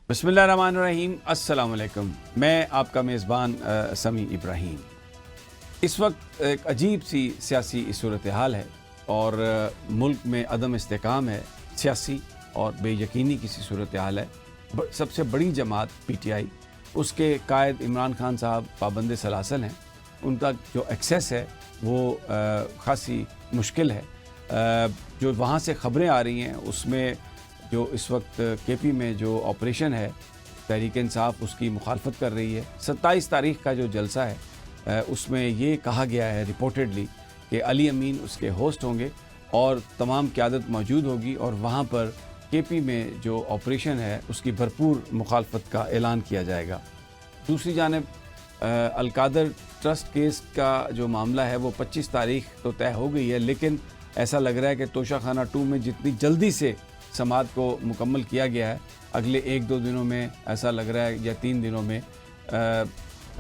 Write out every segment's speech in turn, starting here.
بسم اللہ الرحمن الرحیم۔ السلام علیکم، میں آپ کا میزبان سمیع ابراہیم۔ اس وقت ایک عجیب سی سیاسی صورتحال ہے اور ملک میں عدم استحکام ہے، سیاسی اور بے یقینی کی سی صورتحال ہے۔ سب سے بڑی جماعت پی ٹی آئی، اس کے قائد عمران خان صاحب پابند سلاسل ہیں، ان کا جو ایکسیس ہے وہ خاصی مشکل ہے۔ جو وہاں سے خبریں آ رہی ہیں اس میں جو اس وقت کے پی میں جو آپریشن ہے، تحریک انصاف اس کی مخالفت کر رہی ہے۔ 27 تاریخ کا جو جلسہ ہے اس میں یہ کہا گیا ہے ریپورٹڈلی کہ علی امین اس کے ہوسٹ ہوں گے اور تمام قیادت موجود ہوگی، اور وہاں پر کے پی میں جو آپریشن ہے اس کی بھرپور مخالفت کا اعلان کیا جائے گا۔ دوسری جانب القادر ٹرسٹ کیس کا جو معاملہ ہے وہ 25 تاریخ تو طے ہو گئی ہے، لیکن ایسا لگ رہا ہے کہ توشہ خانہ 2 میں جتنی جلدی سے سماعت کو مکمل کیا گیا ہے، اگلے 1-2 دنوں میں ایسا لگ رہا ہے یا 3 دنوں میں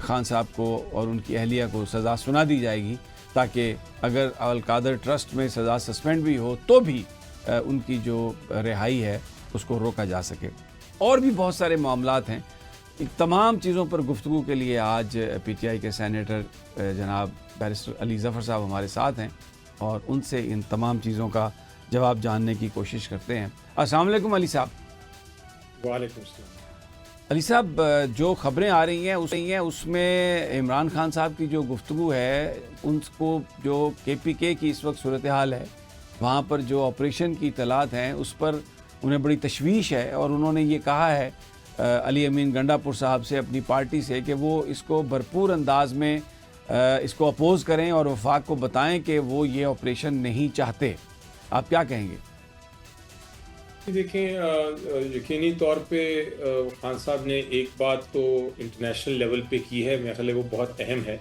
خان صاحب کو اور ان کی اہلیہ کو سزا سنا دی جائے گی، تاکہ اگر القادر ٹرسٹ میں سزا سسپینڈ بھی ہو تو بھی ان کی جو رہائی ہے اس کو روکا جا سکے۔ اور بھی بہت سارے معاملات ہیں۔ ان تمام چیزوں پر گفتگو کے لیے آج پی ٹی آئی کے سینیٹر جناب بیرسٹر علی ظفر صاحب ہمارے ساتھ ہیں اور ان سے ان تمام چیزوں کا جواب جاننے کی کوشش کرتے ہیں۔ السلام علیکم علی صاحب۔ وعلیکم السلام۔ علی صاحب، جو خبریں آ رہی ہیں اس میں عمران خان صاحب کی جو گفتگو ہے، ان کو جو کے پی کے کی اس وقت صورتحال ہے، وہاں پر جو آپریشن کی اطلاعات ہیں اس پر انہیں بڑی تشویش ہے، اور انہوں نے یہ کہا ہے علی امین گنڈا پور صاحب سے، اپنی پارٹی سے، کہ وہ اس کو بھرپور انداز میں اس کو اپوز کریں اور وفاق کو بتائیں کہ وہ یہ آپریشن نہیں چاہتے۔ آپ کیا کہیں گے؟ دیکھیں، یقینی طور پہ خان صاحب نے ایک بات تو انٹرنیشنل لیول پہ کی ہے، میرے خیال ہے وہ بہت اہم ہے،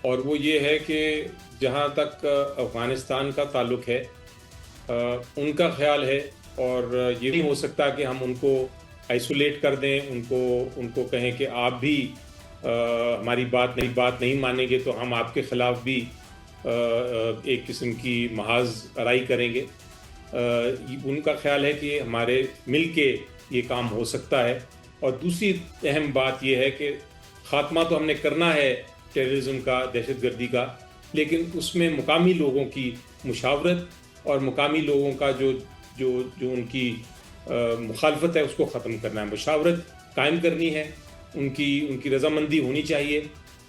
اور وہ یہ ہے کہ جہاں تک افغانستان کا تعلق ہے ان کا خیال ہے، اور یہ نہیں ہو سکتا کہ ہم ان کو آئسولیٹ کر دیں، ان کو کہیں کہ آپ بھی ہماری بات نہیں مانیں گے تو ہم آپ کے خلاف بھی ایک قسم کی محاذ آرائی کریں گے۔ ان کا خیال ہے کہ ہمارے مل کے یہ کام ہو سکتا ہے۔ اور دوسری اہم بات یہ ہے کہ خاتمہ تو ہم نے کرنا ہے ٹیررزم کا، دہشت گردی کا، لیکن اس میں مقامی لوگوں کی مشاورت اور مقامی لوگوں کا جو ان کی مخالفت ہے اس کو ختم کرنا ہے، مشاورت قائم کرنی ہے، ان کی رضامندی ہونی چاہیے،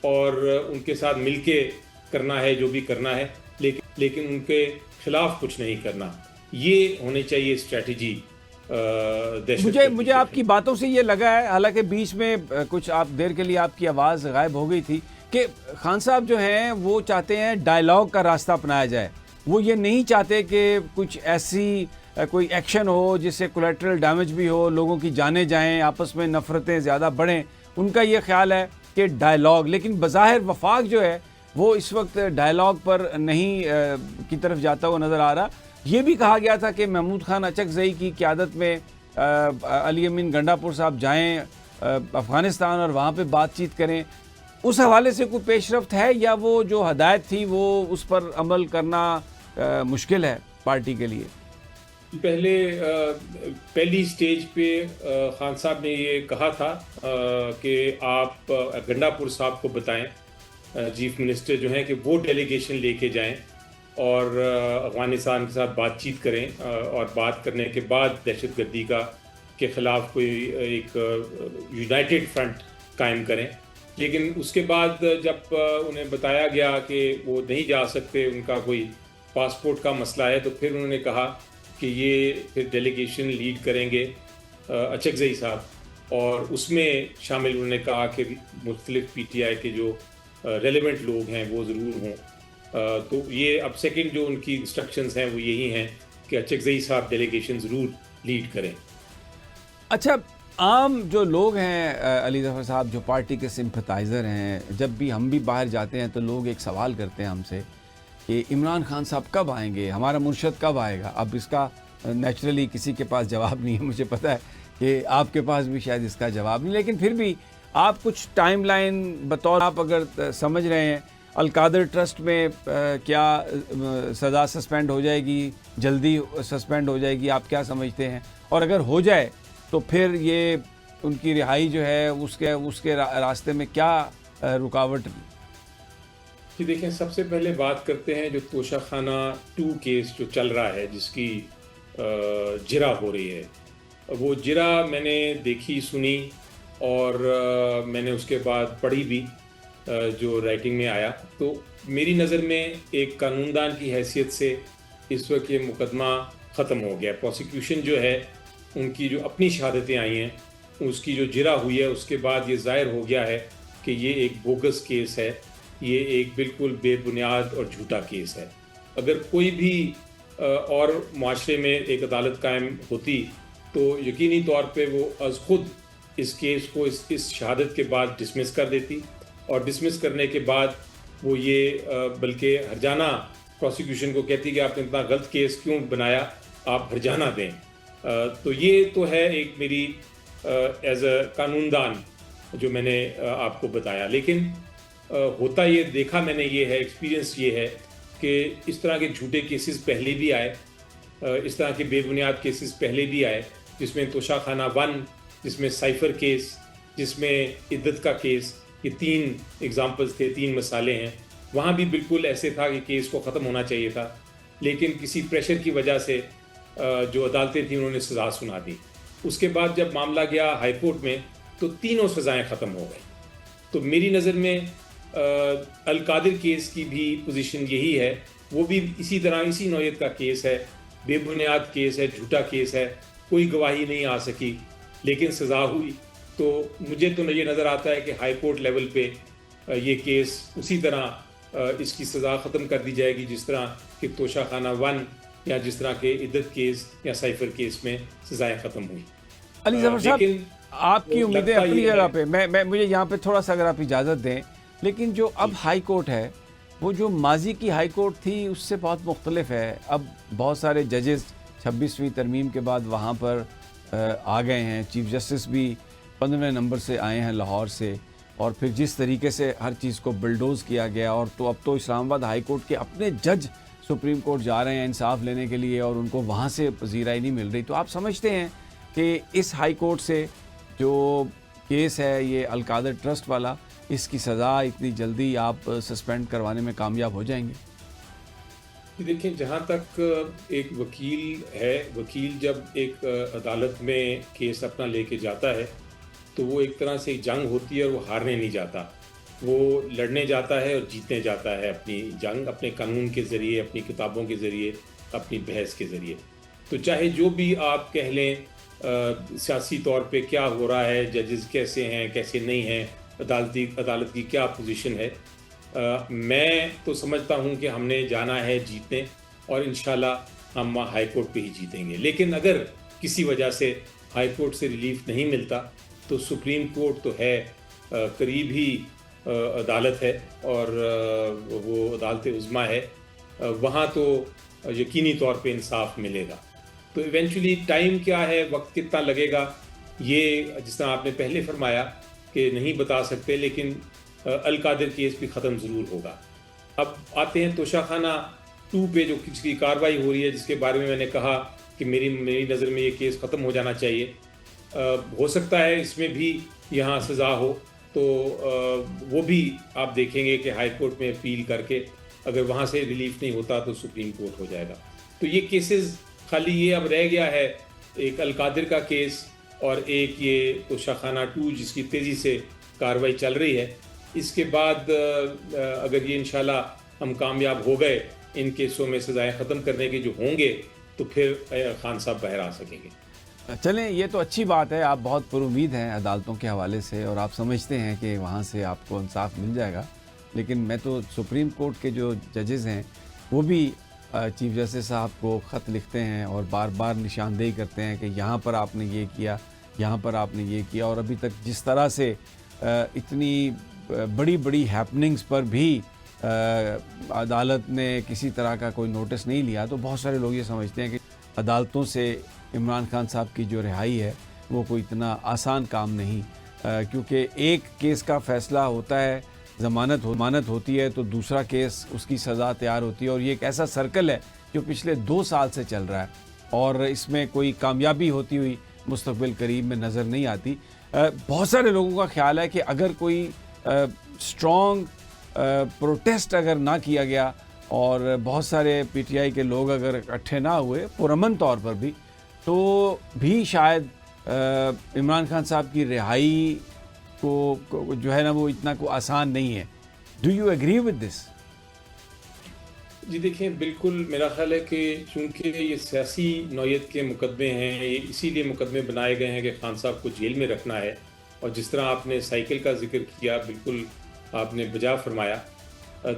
اور ان کے ساتھ مل کے کرنا ہے جو بھی کرنا ہے، لیکن ان کے خلاف کچھ نہیں کرنا۔ یہ ہونی چاہیے اسٹریٹجی۔ مجھے آپ کی باتوں سے یہ لگا ہے، حالانکہ بیچ میں کچھ دیر کے لیے آپ کی آواز غائب ہو گئی تھی، کہ خان صاحب جو ہیں وہ چاہتے ہیں ڈائیلاگ کا راستہ اپنایا جائے۔ وہ یہ نہیں چاہتے کہ کچھ ایسی کوئی ایکشن ہو جس سے کولیٹرل ڈیمیج بھی ہو، لوگوں کی جانیں جائیں، آپس میں نفرتیں زیادہ بڑھیں۔ ان کا یہ خیال ہے کہ ڈائیلاگ، لیکن بظاہر وفاق جو ہے وہ اس وقت ڈائیلاگ پر نہیں کی طرف جاتا ہوا نظر آ رہا۔ یہ بھی کہا گیا تھا کہ محمود خان اچکزئی کی قیادت میں علی امین گنڈا پور صاحب جائیں افغانستان اور وہاں پہ بات چیت کریں۔ اس حوالے سے کوئی پیش رفت ہے، یا وہ جو ہدایت تھی وہ اس پر عمل کرنا مشکل ہے پارٹی کے لیے؟ پہلی سٹیج پہ خان صاحب نے یہ کہا تھا کہ آپ گنڈا پور صاحب کو بتائیں، چیف منسٹر جو ہیں، کہ وہ ڈیلیگیشن لے کے جائیں اور افغانستان کے ساتھ بات چیت کریں، اور بات کرنے کے بعد دہشت گردی کے خلاف کوئی ایک یونائٹڈ فرنٹ قائم کریں۔ لیکن اس کے بعد جب انہیں بتایا گیا کہ وہ نہیں جا سکتے، ان کا کوئی پاسپورٹ کا مسئلہ ہے، تو پھر انہوں نے کہا کہ یہ پھر ڈیلیگیشن لیڈ کریں گے اچکزئی صاحب، اور اس میں شامل انہوں نے کہا کہ مختلف پی ٹی آئی کے جو ریلیونٹ لوگ ہیں وہ ضرور ہوں۔ تو یہ اب سیکنڈ جو ان کی انسٹرکشنز ہیں وہ یہی ہیں کہ اچکزئی صاحب ڈیلیگیشن ضرور لیڈ کریں۔ اچھا، عام جو لوگ ہیں علی ظفر صاحب، جو پارٹی کے سمپتھائزر ہیں، جب بھی ہم بھی باہر جاتے ہیں تو لوگ ایک سوال کرتے ہیں ہم سے کہ عمران خان صاحب کب آئیں گے، ہمارا مرشد کب آئے گا؟ اب اس کا نیچرلی کسی کے پاس جواب نہیں ہے، مجھے پتہ ہے کہ آپ کے پاس بھی شاید اس کا جواب نہیں، لیکن پھر بھی آپ کچھ ٹائم لائن بطور آپ اگر سمجھ رہے ہیں، القادر ٹرسٹ میں کیا سزا سسپینڈ ہو جائے گی، جلدی سسپینڈ ہو جائے گی، آپ کیا سمجھتے ہیں؟ اور اگر ہو جائے تو پھر یہ ان کی رہائی جو ہے اس کے راستے میں کیا رکاوٹ؟ جی دیکھیں، سب سے پہلے بات کرتے ہیں جو توشہ خانہ 2 کیس جو چل رہا ہے، جس کی جرا ہو رہی ہے. وہ جرا میں نے دیکھی، سنی، اور میں نے اس کے بعد پڑھی بھی جو رائٹنگ میں آیا. تو میری نظر میں ایک قانون دان کی حیثیت سے اس وقت یہ مقدمہ ختم ہو گیا. پروسیکیوشن جو ہے، ان کی جو اپنی شہادتیں آئی ہیں، اس کی جو جرا ہوئی ہے، اس کے بعد یہ ظاہر ہو گیا ہے کہ یہ ایک بوگس کیس ہے، یہ ایک بالکل بے بنیاد اور جھوٹا کیس ہے. اگر کوئی بھی اور معاشرے میں ایک عدالت قائم ہوتی تو یقینی طور پہ وہ از خود اس کیس کو اس شہادت کے بعد ڈسمس کر دیتی، اور ڈسمس کرنے کے بعد وہ یہ بلکہ ہرجانہ پروسیکیوشن کو کہتی کہ آپ نے اتنا غلط کیس کیوں بنایا، آپ ہرجانہ دیں. تو یہ تو ہے ایک میری ایز اے قانون دان جو میں نے آپ کو بتایا. لیکن ہوتا یہ دیکھا میں نے، یہ ہے ایکسپیرینس، یہ ہے کہ اس طرح کے جھوٹے کیسز پہلے بھی آئے، اس طرح کے بے بنیاد کیسز پہلے بھی آئے، جس میں توشہ خانہ 1، جس میں سائفر کیس، جس میں عدت کا کیس. یہ 3 ایگزامپلز تھے، 3 مثالیں ہیں. وہاں بھی بالکل ایسے تھا کہ کیس کو ختم ہونا چاہیے تھا، لیکن کسی پریشر کی وجہ سے جو عدالتیں تھیں انہوں نے سزا سنا دی. اس کے بعد جب معاملہ گیا ہائی کورٹ میں تو تینوں سزائیں ختم ہو گئیں. تو میری نظر میں القادر کیس کی بھی پوزیشن یہی ہے. وہ بھی اسی طرح اسی نوعیت کا کیس ہے، بے بنیاد کیس ہے، جھوٹا کیس ہے، کوئی گواہی نہیں آ سکی لیکن سزا ہوئی. تو مجھے تو یہ نظر آتا ہے کہ ہائی کورٹ لیول پہ یہ کیس اسی طرح اس کی سزا ختم کر دی جائے گی جس طرح کہ توشہ خانہ 1 یا جس طرح کے عدت کیس یا سائفر کیس میں سزائیں ختم ہوئی. علی ظفر صاحب، آپ کی امیدیں اپنی جگہ پہ، میں مجھے یہاں پہ تھوڑا سا اگر آپ اجازت دیں، لیکن جو اب ہائی کورٹ ہے وہ جو ماضی کی ہائی کورٹ تھی اس سے بہت مختلف ہے. اب بہت سارے ججز 26ویں ترمیم کے بعد وہاں پر آ گئے ہیں. چیف جسٹس بھی 15 نمبر سے آئے ہیں لاہور سے، اور پھر جس طریقے سے ہر چیز کو بلڈوز کیا گیا، اور تو اب تو اسلام آباد ہائی کورٹ کے اپنے جج سپریم کورٹ جا رہے ہیں انصاف لینے کے لیے، اور ان کو وہاں سے پذیرائی نہیں مل رہی. تو آپ سمجھتے ہیں کہ اس ہائی کورٹ سے جو کیس ہے یہ القادر ٹرسٹ والا، اس کی سزا اتنی جلدی آپ سسپینڈ کروانے میں کامیاب ہو جائیں گے؟ دیکھیں، جہاں تک ایک وکیل ہے، وکیل جب ایک عدالت میں کیس اپنا لے کے جاتا ہے تو وہ ایک طرح سے جنگ ہوتی ہے، اور وہ ہارنے نہیں جاتا، وہ لڑنے جاتا ہے اور جیتنے جاتا ہے اپنی جنگ، اپنے قانون کے ذریعے، اپنی کتابوں کے ذریعے، اپنی بحث کے ذریعے. تو چاہے جو بھی آپ کہہ لیں سیاسی طور پہ کیا ہو رہا ہے، ججز کیسے ہیں کیسے نہیں ہیں، عدالت کی کیا پوزیشن ہے، میں تو سمجھتا ہوں کہ ہم نے جانا ہے جیتنے، اور انشاءاللہ ہم ہائی کورٹ پہ ہی جیتیں گے. لیکن اگر کسی وجہ سے ہائی کورٹ سے ریلیف نہیں ملتا تو سپریم کورٹ تو ہے قریب ہی عدالت ہے، اور وہ عدالت عظمیٰ ہے، وہاں تو یقینی طور پہ انصاف ملے گا. تو ایونچولی ٹائم کیا ہے، وقت کتنا لگے گا، یہ جس طرح آپ نے پہلے فرمایا کہ نہیں بتا سکتے، لیکن القادر کیس بھی ختم ضرور ہوگا. اب آتے ہیں توشہ خانہ 2 پہ جو جس کی کارروائی ہو رہی ہے، جس کے بارے میں میں نے کہا کہ میری نظر میں یہ کیس ختم ہو جانا چاہیے. ہو سکتا ہے اس میں بھی یہاں سزا ہو، تو وہ بھی آپ دیکھیں گے کہ ہائی کورٹ میں اپیل کر کے اگر وہاں سے ریلیف نہیں ہوتا تو سپریم کورٹ ہو جائے گا. تو یہ کیسز خالی یہ اب رہ گیا ہے، ایک القادر کا کیس اور ایک یہ توشہ خانہ 2 جس کی تیزی سے کارروائی چل رہی ہے. اس کے بعد اگر یہ انشاءاللہ ہم کامیاب ہو گئے ان کیسوں میں سزائیں ختم کرنے کے جو ہوں گے تو پھر خان صاحب باہر آ سکیں گے. چلیں، یہ تو اچھی بات ہے، آپ بہت پر امید ہیں عدالتوں کے حوالے سے، اور آپ سمجھتے ہیں کہ وہاں سے آپ کو انصاف مل جائے گا. لیکن میں تو سپریم کورٹ کے جو ججز ہیں وہ بھی چیف جسٹس صاحب کو خط لکھتے ہیں اور بار بار نشاندہی کرتے ہیں کہ یہاں پر آپ نے یہ کیا، یہاں پر آپ نے یہ کیا، اور ابھی تک جس طرح سے اتنی بڑی بڑی ہیپننگز پر بھی عدالت نے کسی طرح کا کوئی نوٹس نہیں لیا. تو بہت سارے لوگ یہ سمجھتے ہیں کہ عدالتوں سے عمران خان صاحب کی جو رہائی ہے وہ کوئی اتنا آسان کام نہیں، کیونکہ ایک کیس کا فیصلہ ہوتا ہے، ضمانت ہوتی ہے، تو دوسرا کیس اس کی سزا تیار ہوتی ہے، اور یہ ایک ایسا سرکل ہے جو پچھلے 2 سال سے چل رہا ہے، اور اس میں کوئی کامیابی ہوتی ہوئی مستقبل قریب میں نظر نہیں آتی. بہت سارے لوگوں کا خیال ہے کہ اگر کوئی اسٹرانگ پروٹیسٹ اگر نہ کیا گیا اور بہت سارے پی ٹی آئی کے لوگ اگر اکٹھے نہ ہوئے پرامن طور پر بھی, تو بھی شاید عمران خان صاحب کی رہائی کو جو ہے نا وہ اتنا کو آسان نہیں ہے. Do you agree with this? جی دیکھیں, بالکل میرا خیال ہے کہ چونکہ یہ سیاسی نوعیت کے مقدمے ہیں, یہ اسی لیے مقدمے بنائے گئے ہیں کہ خان صاحب کو جیل میں رکھنا ہے. اور جس طرح آپ نے سائیکل کا ذکر کیا, بالکل آپ نے بجا فرمایا.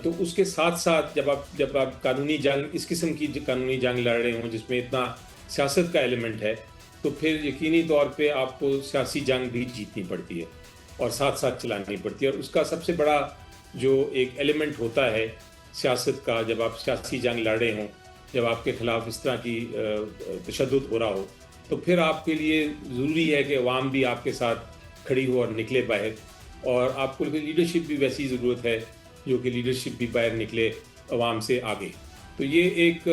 تو اس کے ساتھ ساتھ جب آپ قانونی جنگ, اس قسم کی قانونی جنگ لڑ رہے ہوں جس میں اتنا سیاست کا ایلیمنٹ ہے, تو پھر یقینی طور پہ آپ کو سیاسی جنگ بھی جیتنی پڑتی ہے اور ساتھ ساتھ چلانی پڑتی ہے. اور اس کا سب سے بڑا جو ایک ایلیمنٹ ہوتا ہے سیاست کا, جب آپ سیاسی جنگ لڑ رہے ہوں, جب آپ کے خلاف اس طرح کی تشدد ہو رہا ہو, تو پھر آپ کے لیے ضروری ہے کہ عوام بھی آپ کے ساتھ کھڑی ہو اور نکلے باہر. اور آپ کو لیڈرشپ بھی ویسی ضرورت ہے جو کہ لیڈرشپ بھی باہر نکلے عوام سے آگے. تو یہ ایک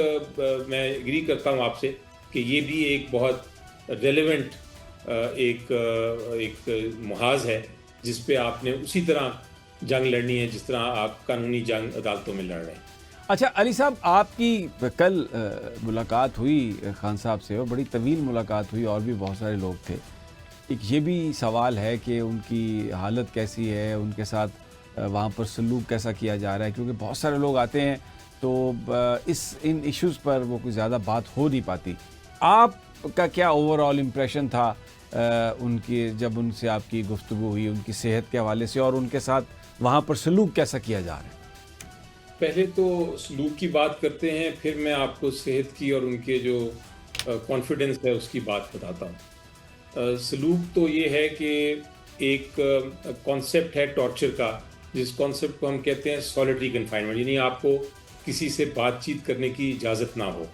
میں ایگری کرتا ہوں آپ سے کہ یہ بھی ایک بہت ریلیونٹ ایک محاذ ہے جس پہ آپ نے اسی طرح جنگ لڑنی ہے جس طرح آپ قانونی جنگ عدالتوں میں لڑ رہے ہیں. اچھا علی صاحب, آپ کی کل ملاقات ہوئی خان صاحب سے, اور بڑی طویل ملاقات ہوئی, اور بھی بہت سارے لوگ تھے. ایک یہ بھی سوال ہے کہ ان کی حالت کیسی ہے, ان کے ساتھ وہاں پر سلوک کیسا کیا جا رہا ہے, کیونکہ بہت سارے لوگ آتے ہیں تو ان ایشوز پر وہ کوئی زیادہ بات ہو نہیں پاتی. آپ کا کیا اوور آل امپریشن تھا ان کی, جب ان سے آپ کی گفتگو ہوئی, ان کی صحت کے حوالے سے, اور ان کے ساتھ وہاں پر سلوک کیسا کیا جا رہا ہے؟ پہلے تو سلوک کی بات کرتے ہیں, پھر میں آپ کو صحت کی اور ان کے جو کانفیڈنس ہے اس کی بات بتاتا ہوں. سلوک تو یہ ہے کہ ایک کانسیپٹ ہے ٹارچر کا, جس کانسیپٹ کو ہم کہتے ہیں سولیٹری کنفائنمنٹ, یعنی آپ کو کسی سے بات چیت کرنے کی اجازت نہ ہو.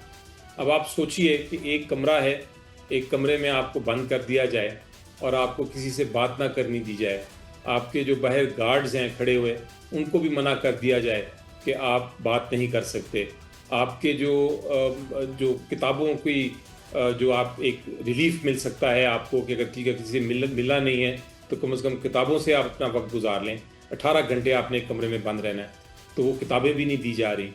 اب آپ سوچئے کہ ایک کمرہ ہے, ایک کمرے میں آپ کو بند کر دیا جائے اور آپ کو کسی سے بات نہ کرنی دی جائے. آپ کے جو باہر گارڈز ہیں کھڑے ہوئے, ان کو بھی منع کر دیا جائے کہ آپ بات نہیں کر سکتے. آپ کے جو کتابوں کی جو آپ ایک ریلیف مل سکتا ہے آپ کو کہ اگر کسی سے ملنا نہیں ہے تو کم از کم کتابوں سے آپ اپنا وقت گزار لیں. 18 گھنٹے آپ نے ایک کمرے میں بند رہنا ہے, تو وہ کتابیں بھی نہیں دی جا رہی.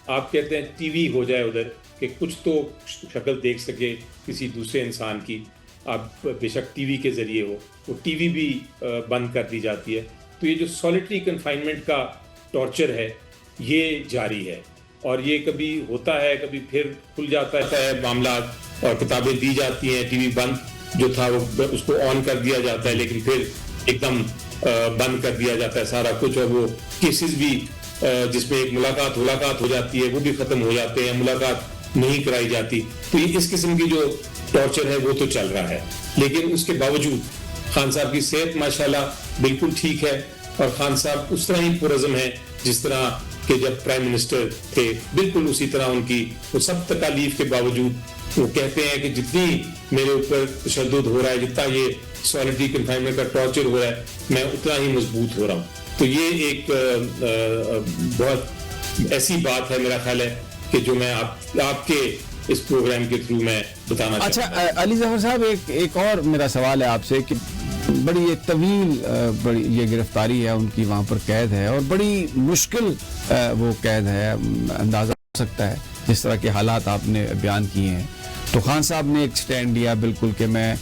آپ کہتے ہیں ٹی وی ہو جائے ادھر کہ کچھ تو شکل دیکھ سکے کسی دوسرے انسان کی, آپ بے شک ٹی وی کے ذریعے ہو, وہ ٹی وی بھی بند کر دی جاتی ہے. تو یہ جو سولیٹری کنفائنمنٹ کا ٹارچر ہے یہ جاری ہے, اور یہ کبھی ہوتا ہے, کبھی پھر کھل جاتا ہے معاملات اور کتابیں دی جاتی ہیں, ٹی وی بند جو تھا وہ اس کو آن کر دیا جاتا ہے, لیکن پھر ایک دم بند کر دیا جاتا ہے سارا کچھ. اور وہ کیسز بھی جس میں ایک ملاقات ہو جاتی ہے وہ بھی ختم ہو جاتے ہیں, ملاقات نہیں کرائی جاتی. تو یہ اس قسم کی جو ٹارچر ہے وہ تو چل رہا ہے. لیکن اس کے باوجود خان صاحب کی صحت ماشاءاللہ بالکل ٹھیک ہے, اور خان صاحب اس طرح ہی پرعزم ہیں جس طرح کہ جب پرائم منسٹر تھے, بالکل اسی طرح ان کی وہ سب تکالیف کے باوجود وہ کہتے ہیں کہ جتنی میرے اوپر تشدد ہو رہا ہے, جتنا یہ سولیٹری کنفائنمنٹ کا ٹارچر ہو رہا ہے, میں اتنا ہی مضبوط ہو رہا ہوں. تو یہ ایک بہت ایسی بات ہے میرا خیال ہے کہ جو میں آپ کے اس پروگرام کے تھرو میں بتانا چاہتا ہوں. اچھا علی ظفر صاحب, ایک اور میرا سوال ہے آپ سے کہ بڑی ایک طویل بڑی یہ گرفتاری ہے ان کی, وہاں پر قید ہے, اور بڑی مشکل وہ قید ہے, اندازہ ہو سکتا ہے جس طرح کے حالات آپ نے بیان کیے ہیں. تو خان صاحب نے ایک سٹینڈ لیا بالکل کہ میں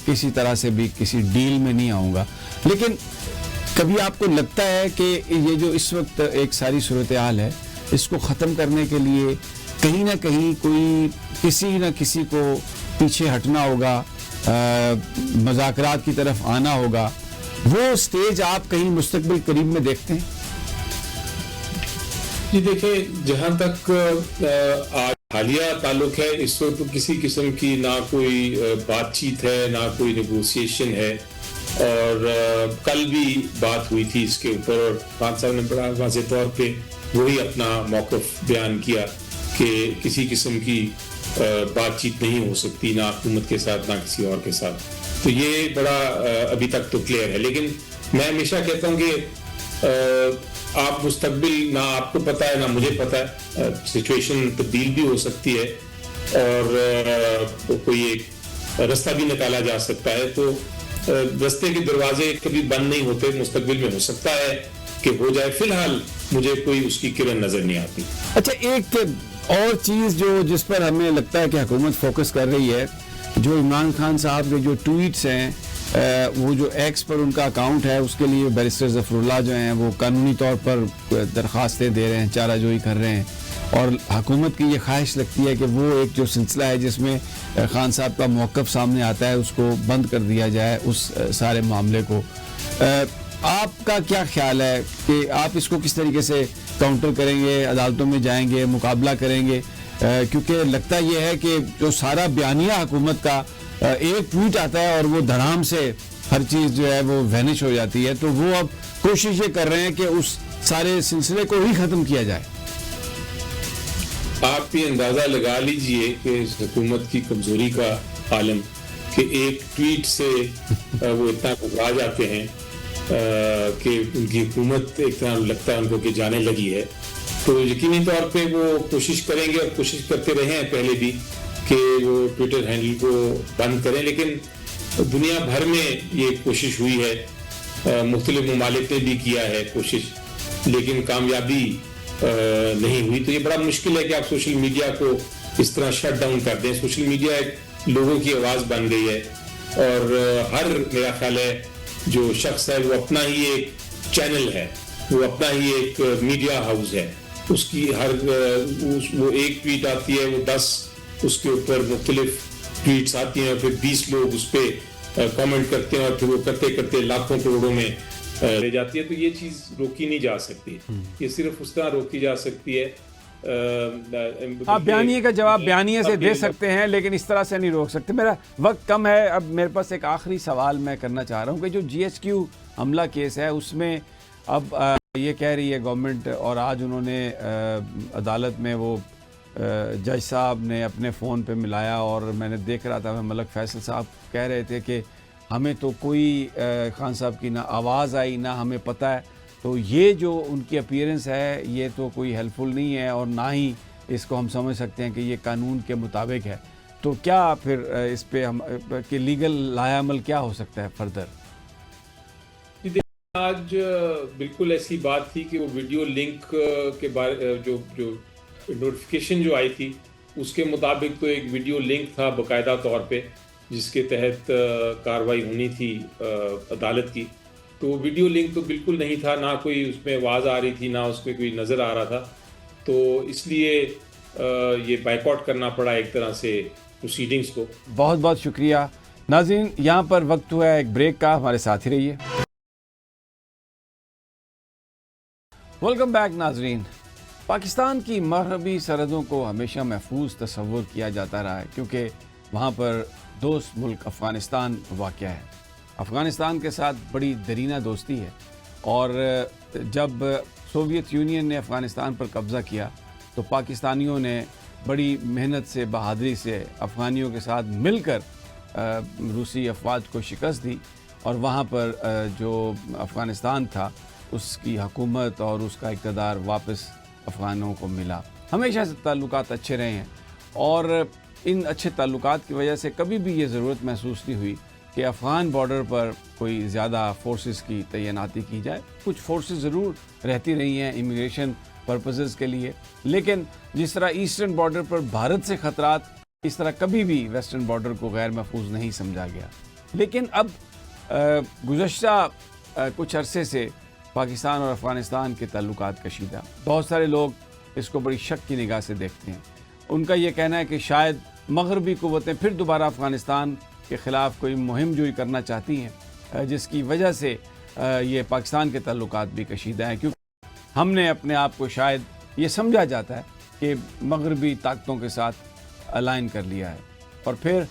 کسی طرح سے بھی کسی ڈیل میں نہیں آؤں گا. لیکن کبھی آپ کو لگتا ہے کہ یہ جو اس وقت ایک ساری صورتحال ہے اس کو ختم کرنے کے لیے کہیں نہ کہیں کوئی کسی نہ کسی کو پیچھے ہٹنا ہوگا, مذاکرات کی طرف آنا ہوگا, وہ سٹیج آپ کہیں مستقبل قریب میں دیکھتے ہیں؟ جی دیکھیں, جہاں تک آج حالیہ تعلق ہے اس وقت کسی قسم کی نہ کوئی بات چیت ہے, نہ کوئی نیگوسیشن ہے. اور کل بھی بات ہوئی تھی اس کے اوپر, اور خان صاحب نے بڑا واضح طور پہ وہی اپنا موقف بیان کیا کہ کسی قسم کی بات چیت نہیں ہو سکتی, نہ حکومت کے ساتھ نہ کسی اور کے ساتھ. تو یہ بڑا ابھی تک تو کلیئر ہے. لیکن میں ہمیشہ کہتا ہوں کہ آپ مستقبل نہ آپ کو پتہ ہے نہ مجھے پتہ ہے, سچویشن تبدیل بھی ہو سکتی ہے, اور کوئی ایک راستہ بھی نکالا جا سکتا ہے. تو راستے کے دروازے کبھی بند نہیں ہوتے, مستقبل میں ہو سکتا ہے کہ ہو جائے. فی الحال مجھے کوئی اس کی کرن نظر نہیں آتی. اچھا, ایک اور چیز جس پر ہمیں لگتا ہے کہ حکومت فوکس کر رہی ہے, جو عمران خان صاحب کے جو ٹویٹس ہیں, وہ جو ایکس پر ان کا اکاؤنٹ ہے, اس کے لیے بیرسٹر ظفر اللہ جو ہیں وہ قانونی طور پر درخواستیں دے رہے ہیں, چارہ جوئی کر رہے ہیں, اور حکومت کی یہ خواہش لگتی ہے کہ وہ ایک جو سلسلہ ہے جس میں خان صاحب کا موقف سامنے آتا ہے اس کو بند کر دیا جائے, اس سارے معاملے کو. آپ کا کیا خیال ہے کہ آپ اس کو کس طریقے سے کاؤنٹر کریں گے, عدالتوں میں جائیں گے, مقابلہ کریں گے؟ کیونکہ لگتا یہ ہے کہ جو سارا بیانیہ حکومت کا ایک ٹویٹ آتا ہے اور وہ دھڑام سے ہر چیز جو ہے وہ وینش ہو جاتی ہے, تو وہ اب کوشش یہ کر رہے ہیں کہ اس سارے سلسلے کو ہی ختم کیا جائے. آپ یہ اندازہ لگا لیجئے کہ اس حکومت کی کمزوری کا عالم کہ ایک ٹویٹ سے وہ اتنا گھبرا جاتے ہیں کہ ان کی حکومت ایک طرح لگتا ہے ان کو کہ جانے لگی ہے. تو یقینی طور پہ وہ کوشش کریں گے اور کوشش کرتے رہے ہیں پہلے بھی کہ وہ ٹویٹر ہینڈل کو بند کریں, لیکن دنیا بھر میں یہ کوشش ہوئی ہے, مختلف ممالک نے بھی کیا ہے کوشش, لیکن کامیابی نہیں ہوئی. تو یہ بڑا مشکل ہے کہ آپ سوشل میڈیا کو اس طرح شٹ ڈاؤن کر دیں. سوشل میڈیا ایک لوگوں کی آواز بن گئی ہے, اور ہر میرا خیال ہے جو شخص ہے وہ اپنا ہی ایک چینل ہے, وہ اپنا ہی ایک میڈیا ہاؤس ہے. اس کی وہ ایک ٹویٹ آتی ہے, وہ 10 اس کے اوپر مختلف ٹویٹس آتی ہیں, اور پھر 20 لوگ اس پہ کامنٹ کرتے ہیں, اور پھر وہ کرتے کرتے لاکھوں کروڑوں میں لے جاتی ہے. تو یہ چیز روکی نہیں جا سکتی, یہ صرف اس طرح روکی جا سکتی ہے. آپ بیانیے کا جواب بیانیے سے دے سکتے ہیں, لیکن اس طرح سے نہیں روک سکتے. میرا وقت کم ہے, اب میرے پاس ایک آخری سوال میں کرنا چاہ رہا ہوں کہ جو GHQ حملہ کیس ہے اس میں اب یہ کہہ رہی ہے گورنمنٹ, اور آج انہوں نے عدالت میں وہ جج صاحب نے اپنے فون پہ ملایا, اور میں نے دیکھ رہا تھا, میں ملک فیصل صاحب کہہ رہے تھے کہ ہمیں تو کوئی خان صاحب کی نہ آواز آئی نہ ہمیں پتہ ہے. تو یہ جو ان کی اپیئرنس ہے یہ تو کوئی ہیلپ فل نہیں ہے, اور نہ ہی اس کو ہم سمجھ سکتے ہیں کہ یہ قانون کے مطابق ہے. تو کیا پھر اس پہ ہم کہ لیگل لایا عمل کیا ہو سکتا ہے فردر؟ آج بالکل ایسی بات تھی کہ وہ ویڈیو لنک کے بارے جو نوٹیفیکیشن جو آئی تھی اس کے مطابق تو ایک ویڈیو لنک تھا باقاعدہ طور پہ جس کے تحت کارروائی ہونی تھی عدالت کی. تو وہ ویڈیو لنک تو بالکل نہیں تھا, نہ کوئی اس میں آواز آ رہی تھی, نہ اس میں کوئی نظر آ رہا تھا. تو اس لیے یہ بائیک آؤٹ کرنا پڑا ایک طرح سے پروسیڈنگز کو. بہت بہت شکریہ ناظرین, یہاں پر وقت ہوا ہے ایک بریک کا, ہمارے ساتھ ہی رہیے. ویلکم بیک ناظرین. پاکستان کی مغربی سرحدوں کو ہمیشہ محفوظ تصور کیا جاتا رہا ہے کیونکہ وہاں پر دوست ملک افغانستان واقع ہے. افغانستان کے ساتھ بڑی دیرینہ دوستی ہے, اور جب سوویت یونین نے افغانستان پر قبضہ کیا تو پاکستانیوں نے بڑی محنت سے بہادری سے افغانیوں کے ساتھ مل کر روسی افواج کو شکست دی, اور وہاں پر جو افغانستان تھا اس کی حکومت اور اس کا اقتدار واپس افغانوں کو ملا. ہمیشہ سے تعلقات اچھے رہے ہیں, اور ان اچھے تعلقات کی وجہ سے کبھی بھی یہ ضرورت محسوس نہیں ہوئی کہ افغان بارڈر پر کوئی زیادہ فورسز کی تعیناتی کی جائے. کچھ فورسز ضرور رہتی رہی ہیں امیگریشن پرپزز کے لیے, لیکن جس طرح ایسٹرن بارڈر پر بھارت سے خطرات, اس طرح کبھی بھی ویسٹرن بارڈر کو غیر محفوظ نہیں سمجھا گیا. لیکن اب گزشتہ کچھ عرصے سے پاکستان اور افغانستان کے تعلقات کشیدہ. بہت سارے لوگ اس کو بڑی شک کی نگاہ سے دیکھتے ہیں. ان کا یہ کہنا ہے کہ شاید مغربی قوتیں پھر دوبارہ افغانستان کے خلاف کوئی مہم جوئی کرنا چاہتی ہیں, جس کی وجہ سے یہ پاکستان کے تعلقات بھی کشیدہ ہیں, کیونکہ ہم نے اپنے آپ کو شاید یہ سمجھا جاتا ہے کہ مغربی طاقتوں کے ساتھ الائن کر لیا ہے. اور پھر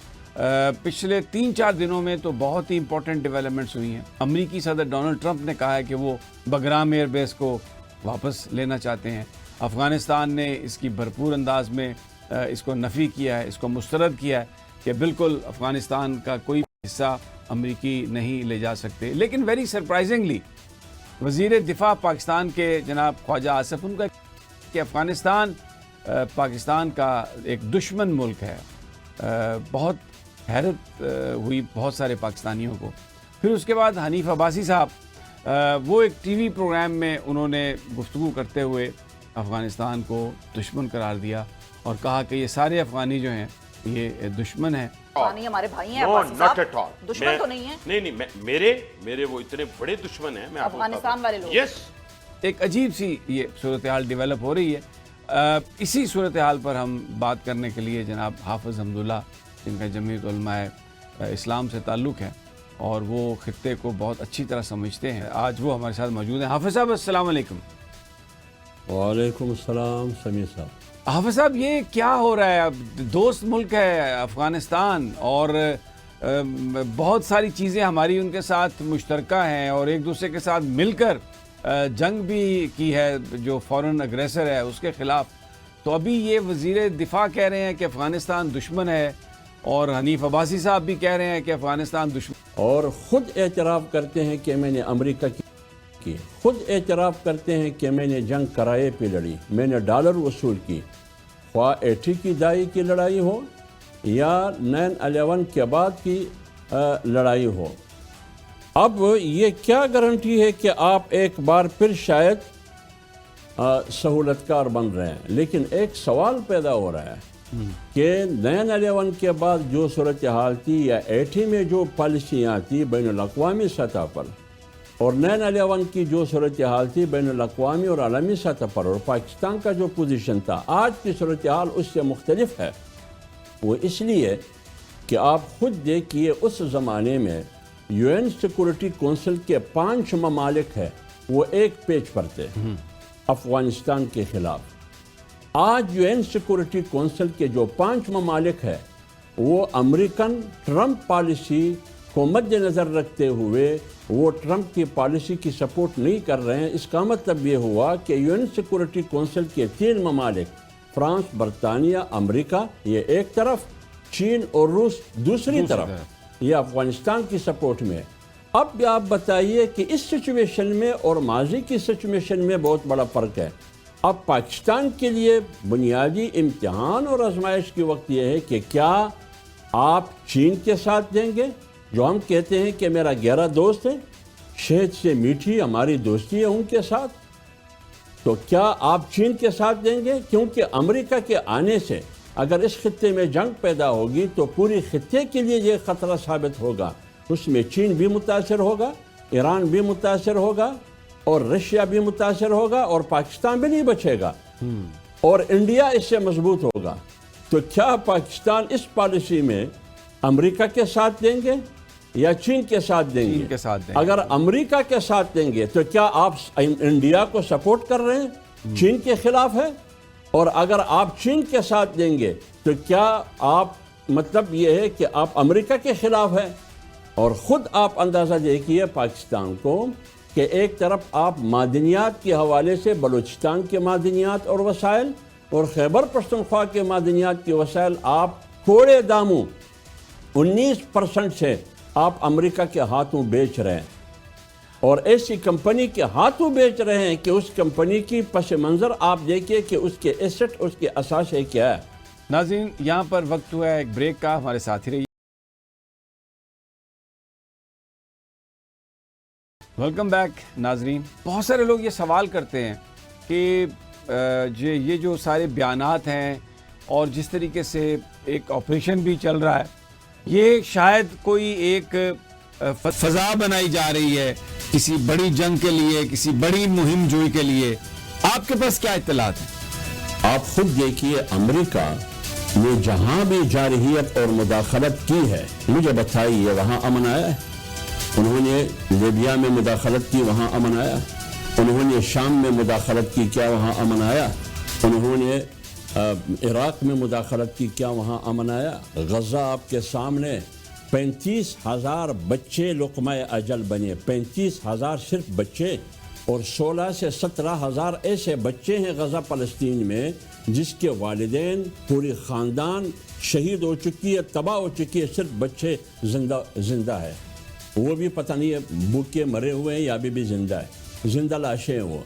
پچھلے 3-4 دنوں میں تو بہت ہی امپورٹنٹ ڈیولپمنٹس ہوئی ہیں. امریکی صدر ڈونلڈ ٹرمپ نے کہا ہے کہ وہ بگرام ایئر بیس کو واپس لینا چاہتے ہیں. افغانستان نے اس کی بھرپور انداز میں اس کو نفی کیا ہے, اس کو مسترد کیا ہے کہ بالکل افغانستان کا کوئی حصہ امریکی نہیں لے جا سکتے. لیکن ویری سرپرائزنگلی وزیر دفاع پاکستان کے جناب خواجہ آصف ان کا کہ افغانستان پاکستان کا ایک دشمن ملک ہے, بہت حیرت ہوئی بہت سارے پاکستانیوں کو. پھر اس کے بعد حنیف عباسی صاحب وہ ایک ٹی وی پروگرام میں انہوں نے گفتگو کرتے ہوئے افغانستان کو دشمن قرار دیا اور کہا کہ یہ سارے افغانی جو ہیں یہ دشمن ہیں. افغانی ہمارے بھائی ہیں عباسی صاحب, دشمن تو نہیں ہیں. نہیں میرے وہ اتنے بڑے دشمن ہیں افغانستان والے لوگ. یس, ایک عجیب سی یہ صورتحال ڈیولپ ہو رہی ہے. اسی صورتحال پر ہم بات کرنے کے لیے جناب حافظ حمداللہ, جن کا جمعیت علماء اسلام سے تعلق ہے اور وہ خطے کو بہت اچھی طرح سمجھتے ہیں, آج وہ ہمارے ساتھ موجود ہیں. حافظ صاحب السلام علیکم. وعلیکم السلام سمیع صاحب. حافظ صاحب یہ کیا ہو رہا ہے؟ اب دوست ملک ہے افغانستان اور بہت ساری چیزیں ہماری ان کے ساتھ مشترکہ ہیں اور ایک دوسرے کے ساتھ مل کر جنگ بھی کی ہے جو فورن اگریسر ہے اس کے خلاف. تو ابھی یہ وزیر دفاع کہہ رہے ہیں کہ افغانستان دشمن ہے اور حنیف عباسی صاحب بھی کہہ رہے ہیں کہ افغانستان دشمن, اور خود اعتراف کرتے ہیں کہ میں نے امریکہ کی, خود اعتراف کرتے ہیں کہ میں نے جنگ کرائے پہ لڑی, میں نے ڈالر وصول کی, خواہ 80 کی دہائی کی لڑائی ہو یا 9/11 کے بعد کی لڑائی ہو. اب یہ کیا گارنٹی ہے کہ آپ ایک بار پھر شاید سہولتکار بن رہے ہیں, لیکن ایک سوال پیدا ہو رہا ہے کہ 9/11 کے بعد جو صورتحال تھی یا 80 میں جو پالیسیاں تھی بین الاقوامی سطح پر اور 9/11 کی جو صورتحال تھی بین الاقوامی اور عالمی سطح پر اور پاکستان کا جو پوزیشن تھا, آج کی صورتحال اس سے مختلف ہے. وہ اس لیے کہ آپ خود دیکھیے اس زمانے میں UN سیکورٹی کونسل کے 5 ممالک ہیں وہ ایک پیج پر تھے افغانستان کے خلاف. آج UN سیکورٹی کونسل کے جو 5 ممالک ہیں وہ امریکن ٹرمپ پالیسی کو مد نظر رکھتے ہوئے وہ ٹرمپ کی پالیسی کی سپورٹ نہیں کر رہے ہیں. اس کا مطلب یہ ہوا کہ UN سیکورٹی کونسل کے 3 ممالک فرانس, برطانیہ, امریکہ یہ ایک طرف, چین اور روس دوسری طرف, یہ افغانستان کی سپورٹ میں. اب بھی آپ بتائیے کہ اس سچویشن میں اور ماضی کی سچویشن میں بہت بڑا فرق ہے. اب پاکستان کے لیے بنیادی امتحان اور آزمائش کی وقت یہ ہے کہ کیا آپ چین کے ساتھ دیں گے جو ہم کہتے ہیں کہ میرا گہرا دوست ہے, شہد سے میٹھی ہماری دوستی ہے ان کے ساتھ, تو کیا آپ چین کے ساتھ دیں گے؟ کیونکہ امریکہ کے آنے سے اگر اس خطے میں جنگ پیدا ہوگی تو پوری خطے کے لیے یہ خطرہ ثابت ہوگا. اس میں چین بھی متاثر ہوگا, ایران بھی متاثر ہوگا اور رشیا بھی متاثر ہوگا اور پاکستان بھی نہیں بچے گا اور انڈیا اس سے مضبوط ہوگا. تو کیا پاکستان اس پالیسی میں امریکہ کے ساتھ دیں گے یا چین کے ساتھ دیں گے؟ اگر امریکہ کے ساتھ دیں گے تو کیا آپ انڈیا کو سپورٹ کر رہے ہیں چین کے خلاف ہے؟ اور اگر آپ چین کے ساتھ دیں گے تو کیا آپ مطلب یہ ہے کہ آپ امریکہ کے خلاف ہیں؟ اور خود آپ اندازہ دیکھیے پاکستان کو کہ ایک طرف آپ معدنیات کے حوالے سے بلوچستان کے معدنیات اور وسائل اور خیبر پختونخوا کے معدنیات کے وسائل آپ کوڑے داموں 19% سے آپ امریکہ کے ہاتھوں بیچ رہے ہیں اور ایسی کمپنی کے ہاتھوں بیچ رہے ہیں کہ اس کمپنی کی پس منظر آپ دیکھیے کہ اس کے ایسٹ اس کے اثاثے کیا ہے. ناظرین یہاں پر وقت ہوا ہے ایک بریک کا, ہمارے ساتھ ہی رہیے. ویلکم بیک ناظرین. بہت سارے لوگ یہ سوال کرتے ہیں کہ یہ جو سارے بیانات ہیں اور جس طریقے سے ایک آپریشن بھی چل رہا ہے یہ شاید کوئی ایک فضا بنائی جا رہی ہے کسی بڑی جنگ کے لیے, کسی بڑی مہم جوئی کے لیے. آپ کے پاس کیا اطلاعات ہیں؟ آپ خود دیکھیے امریکہ نے جہاں بھی جارحیت اور مداخلت کی ہے مجھے بتائیے وہاں امن آیا ہے؟ انہوں نے لیبیا میں مداخلت کی, وہاں امن آیا؟ انہوں نے شام میں مداخلت کی, کیا وہاں امن آیا؟ انہوں نے عراق میں مداخلت کی, کیا وہاں امن آیا؟ غزہ آپ کے سامنے 35,000 بچے لقمہ اجل بنے, 35,000 صرف بچے, اور 16 سے 17,000 ایسے بچے ہیں غزہ فلسطین میں جس کے والدین پوری خاندان شہید ہو چکی ہے, تباہ ہو چکی ہے, صرف بچے زندہ ہے. وہ بھی پتہ نہیں ہے بھوکے مرے ہوئے ہیں یا ابھی بھی زندہ ہے, زندہ لاشیں ہیں وہ.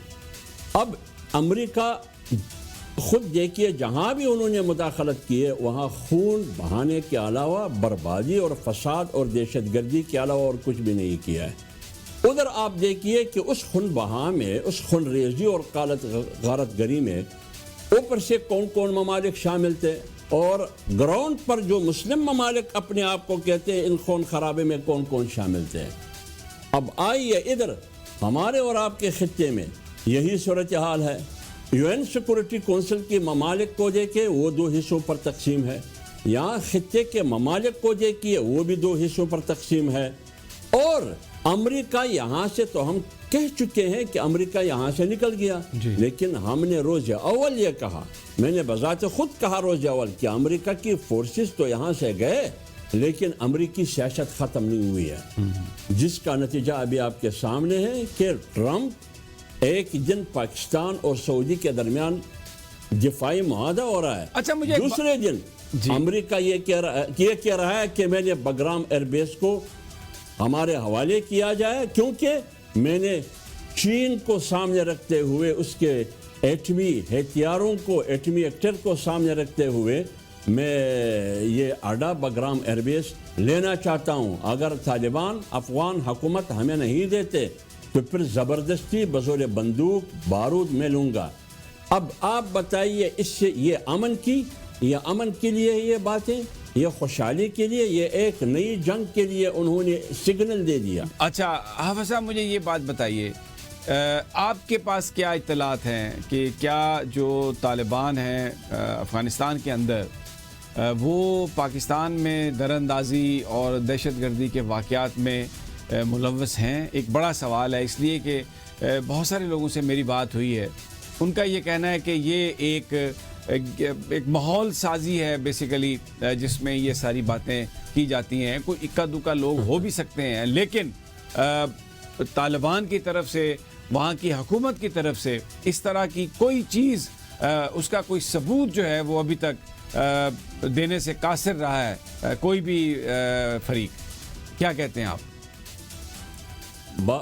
اب امریکہ خود دیکھیے جہاں بھی انہوں نے مداخلت کی ہے وہاں خون بہانے کے علاوہ بربادی اور فساد اور دہشت گردی کے علاوہ اور کچھ بھی نہیں کیا ہے. ادھر آپ دیکھیے کہ اس خون بہا میں، اس خون ریزی اور غارت گری میں اوپر سے کون کون ممالک شامل تھے، اور گراؤنڈ پر جو مسلم ممالک اپنے آپ کو کہتے ہیں ان خون خرابے میں کون کون شامل تھے. اب آئیے ادھر ہمارے اور آپ کے خطے میں یہی صورتحال ہے. یو این سیکورٹی کونسل کی ممالک کو دیکھیں وہ 2 حصوں پر تقسیم ہے، یہاں خطے کے ممالک کو دیکھیے وہ بھی 2 حصوں پر تقسیم ہے. اور امریکہ یہاں سے تو ہم کہہ چکے ہیں کہ امریکہ یہاں سے نکل گیا، لیکن ہم نے روز اول یہ کہا، میں نے بذات خود کہا روز اول کہ امریکہ کی فورسز تو یہاں سے گئے لیکن امریکی سیاست ختم نہیں ہوئی ہے، جس کا نتیجہ ابھی آپ کے سامنے ہے کہ ٹرمپ ایک دن پاکستان اور سعودی کے درمیان دفاعی معاہدہ ہو رہا ہے، اچھا مجھے دوسرے دن امریکہ یہ کہہ رہا ہے کہ میں نے بگرام ایئر بیس کو ہمارے حوالے کیا جائے کیونکہ میں نے چین کو سامنے رکھتے ہوئے اس کے ایٹمی ہتھیاروں کو، ایٹمی ایکٹر کو سامنے رکھتے ہوئے میں یہ اڈا بگرام ایئر بیس لینا چاہتا ہوں. اگر طالبان افغان حکومت ہمیں نہیں دیتے تو پھر زبردستی بزور بندوق بارود میں لوں گا. اب آپ بتائیے اس سے یہ امن کے لیے یہ باتیں، یہ خوشحالی کے لیے، یہ ایک نئی جنگ کے لیے انہوں نے سگنل دے دیا. اچھا حافظ صاحب مجھے یہ بات بتائیے، آپ کے پاس کیا اطلاعات ہیں کہ کیا جو طالبان ہیں افغانستان کے اندر وہ پاکستان میں دراندازی اور دہشت گردی کے واقعات میں ملوث ہیں؟ ایک بڑا سوال ہے، اس لیے کہ بہت سارے لوگوں سے میری بات ہوئی ہے، ان کا یہ کہنا ہے کہ یہ ایک ماحول سازی ہے بیسیکلی، جس میں یہ ساری باتیں کی جاتی ہیں. کوئی اکا دکا لوگ ہو بھی سکتے ہیں، لیکن طالبان کی طرف سے، وہاں کی حکومت کی طرف سے اس طرح کی کوئی چیز، اس کا کوئی ثبوت جو ہے وہ ابھی تک دینے سے قاصر رہا ہے کوئی بھی فریق. کیا کہتے ہیں آپ؟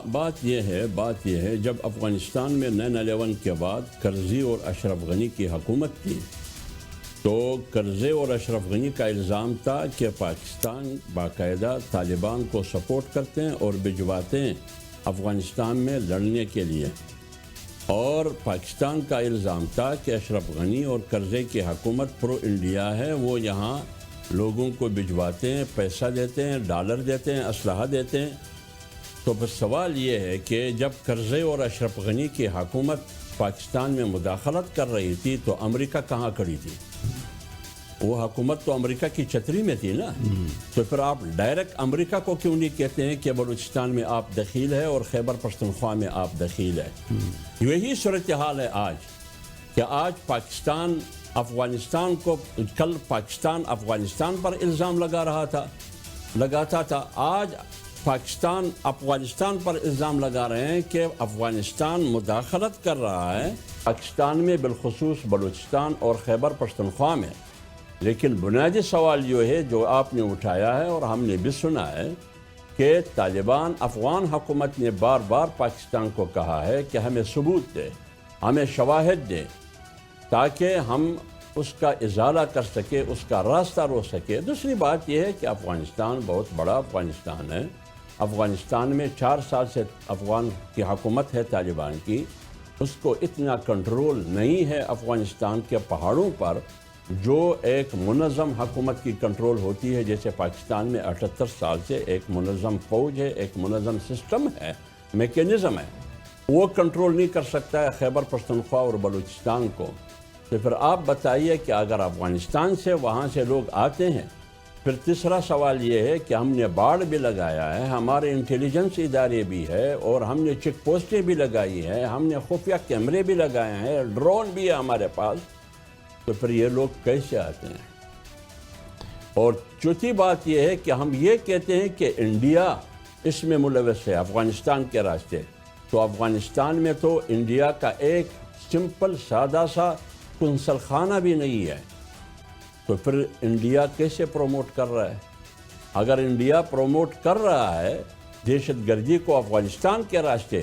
بات یہ ہے جب افغانستان میں 9/11 کے بعد کرزئی اور اشرف غنی کی حکومت تھی تو کرزئی اور اشرف غنی کا الزام تھا کہ پاکستان باقاعدہ طالبان کو سپورٹ کرتے ہیں اور بھجواتے ہیں افغانستان میں لڑنے کے لیے، اور پاکستان کا الزام تھا کہ اشرف غنی اور کرزئی کی حکومت پرو انڈیا ہے، وہ یہاں لوگوں کو بھجواتے ہیں، پیسہ دیتے ہیں، ڈالر دیتے ہیں، اسلحہ دیتے ہیں. تو بس سوال یہ ہے کہ جب کرزئی اور اشرف غنی کی حکومت پاکستان میں مداخلت کر رہی تھی تو امریکہ کہاں کھڑی تھی؟ وہ حکومت تو امریکہ کی چھتری میں تھی نا. تو پھر آپ ڈائریکٹ امریکہ کو کیوں نہیں کہتے ہیں کہ بلوچستان میں آپ دخیل ہے اور خیبر پختونخوا میں آپ دخیل ہے؟ یہی صورتحال ہے آج، کہ آج پاکستان افغانستان کو، کل پاکستان افغانستان پر الزام لگاتا تھا، آج پاکستان افغانستان پر الزام لگا رہے ہیں کہ افغانستان مداخلت کر رہا ہے پاکستان میں، بالخصوص بلوچستان اور خیبر پختونخوا میں. لیکن بنیادی سوال یہ ہے جو آپ نے اٹھایا ہے اور ہم نے بھی سنا ہے کہ طالبان افغان حکومت نے بار بار پاکستان کو کہا ہے کہ ہمیں ثبوت دے، ہمیں شواہد دے تاکہ ہم اس کا ازالہ کر سکے، اس کا راستہ روک سکے. دوسری بات یہ ہے کہ افغانستان بہت بڑا افغانستان ہے. افغانستان میں 4 سال سے افغان کی حکومت ہے طالبان کی، اس کو اتنا کنٹرول نہیں ہے افغانستان کے پہاڑوں پر جو ایک منظم حکومت کی کنٹرول ہوتی ہے، جیسے پاکستان میں 78 سال سے ایک منظم فوج ہے، ایک منظم سسٹم ہے، میکینزم ہے. وہ کنٹرول نہیں کر سکتا ہے خیبر پختونخوا اور بلوچستان کو. تو پھر آپ بتائیے کہ اگر افغانستان سے وہاں سے لوگ آتے ہیں، پھر تیسرا سوال یہ ہے کہ ہم نے باڑ بھی لگایا ہے، ہمارے انٹیلیجنس ادارے بھی ہے، اور ہم نے چیک پوسٹیں بھی لگائی ہیں، ہم نے خفیہ کیمرے بھی لگائے ہیں، ڈرون بھی ہے ہمارے پاس. تو پھر یہ لوگ کیسے آتے ہیں؟ اور چوتھی بات یہ ہے کہ ہم یہ کہتے ہیں کہ انڈیا اس میں ملوث ہے افغانستان کے راستے. تو افغانستان میں تو انڈیا کا ایک سمپل سادہ سا کنسل خانہ بھی نہیں ہے. تو پھر انڈیا کیسے پروموٹ کر رہا ہے؟ اگر انڈیا پروموٹ کر رہا ہے دہشت گردی کو افغانستان کے راستے،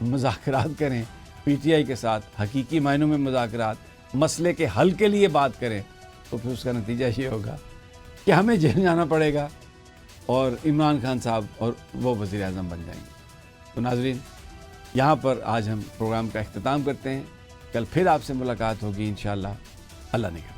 مذاکرات کریں پی ٹی آئی کے ساتھ، حقیقی معنوں میں مذاکرات، مسئلے کے حل کے لیے بات کریں، تو پھر اس کا نتیجہ یہ ہوگا کہ ہمیں جیل جانا پڑے گا اور عمران خان صاحب اور وہ وزیر اعظم بن جائیں گے۔ تو ناظرین، یہاں پر آج ہم پروگرام کا اختتام کرتے ہیں، کل پھر آپ سے ملاقات ہوگی انشاءاللہ۔ اللہ نگہبان۔